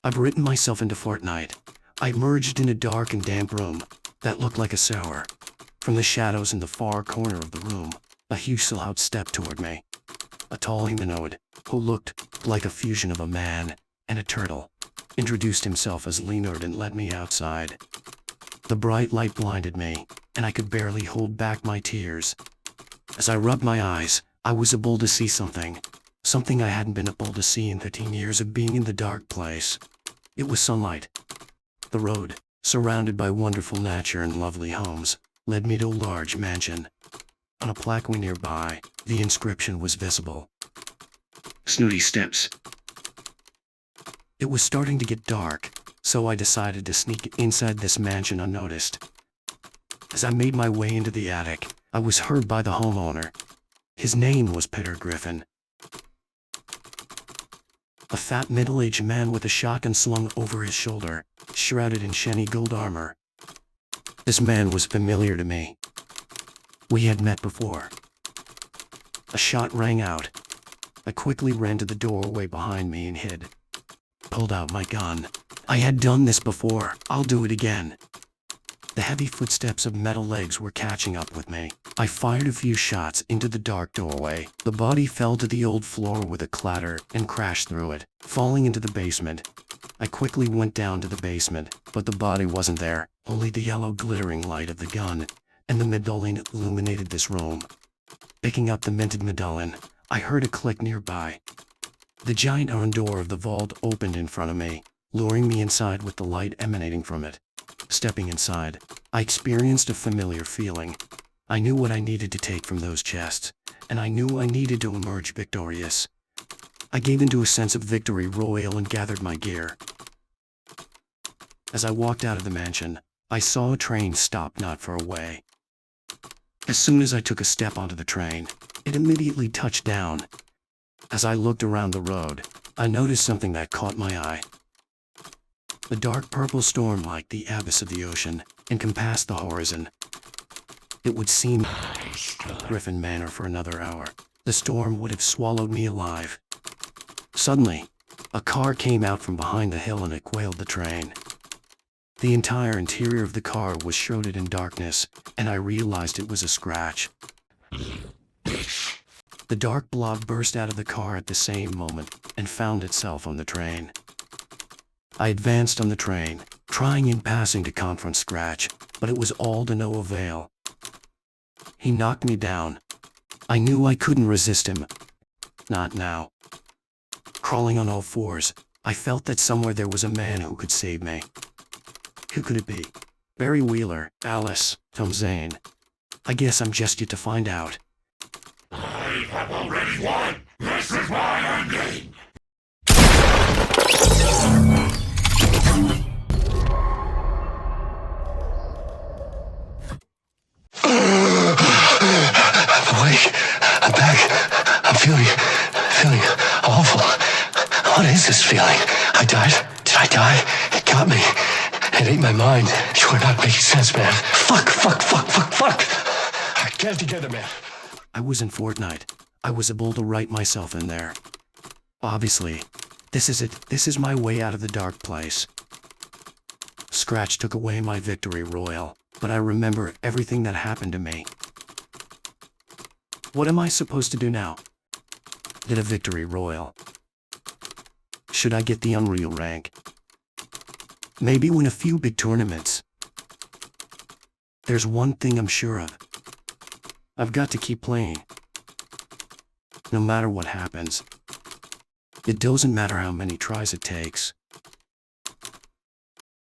I've written myself into FORTNITE. I emerged in a dark and damp room that looked like a sewer. From the shadows in the far corner of the room, a huge silhouette stepped toward me. A tall humanoid, who looked like a fusion of a man and a turtle, introduced himself as Leonard and led me outside. The bright light blinded me, and I could barely hold back my tears. As I rubbed my eyes, I was able to see something I hadn't been able to see in 13 years of being in the dark place. It was sunlight. The road, surrounded by wonderful nature and lovely homes, led me to a large mansion. On a plaque nearby, the inscription was visible. Snooty steps. It was starting to get dark, so I decided to sneak inside this mansion unnoticed. As I made my way into the attic, I was heard by the homeowner. His name was Peter Griffin. A fat middle-aged man with a shotgun slung over his shoulder, shrouded in shiny gold armor. This man was familiar to me. We had met before. A shot rang out. I quickly ran to the doorway behind me and hid. Pulled out my gun. I had done this before. I'll do it again. The heavy footsteps of metal legs were catching up with me. I fired a few shots into the dark doorway. The body fell to the old floor with a clatter and crashed through it, falling into the basement. I quickly went down to the basement, but the body wasn't there. Only the yellow glittering light of the gun and the medallion illuminated this room. Picking up the minted medallion, I heard a click nearby. The giant iron door of the vault opened in front of me, luring me inside with the light emanating from it. Stepping inside, I experienced a familiar feeling. I knew what I needed to take from those chests, and I knew I needed to emerge victorious. I gave into a sense of victory royal and gathered my gear. As I walked out of the mansion, I saw a train stop not far away. As soon as I took a step onto the train, it immediately touched down. As I looked around the road, I noticed something that caught my eye. The dark purple storm like the abyss of the ocean encompassed the horizon. It would seem Griffin Manor for another hour. The storm would have swallowed me alive. Suddenly, a car came out from behind the hill and it quailed the train. The entire interior of the car was shrouded in darkness, and I realized it was a scratch. The dark blob burst out of the car at the same moment and found itself on the train. I advanced on the train, trying in passing to confront Scratch, but it was all to no avail. He knocked me down. I knew I couldn't resist him. Not now. Crawling on all fours, I felt that somewhere there was a man who could save me. Who could it be? Barry Wheeler, Alice, Tom Zane. I guess I'm just yet to find out. I have already won! This is my ending! I'm awake. I'm back. I'm feeling awful. What is this feeling? I died? Did I die? It got me. It ate my mind. You are not making sense, man. Fuck. Alright, get it together, man. I was in FORTNITE. I was able to write myself in there. Obviously, this is it. This is my way out of the dark place. Scratch took away my victory royal, but I remember everything that happened to me. What am I supposed to do now? Get a victory royal. Should I get the Unreal rank? Maybe win a few big tournaments. There's one thing I'm sure of. I've got to keep playing. No matter what happens. It doesn't matter how many tries it takes.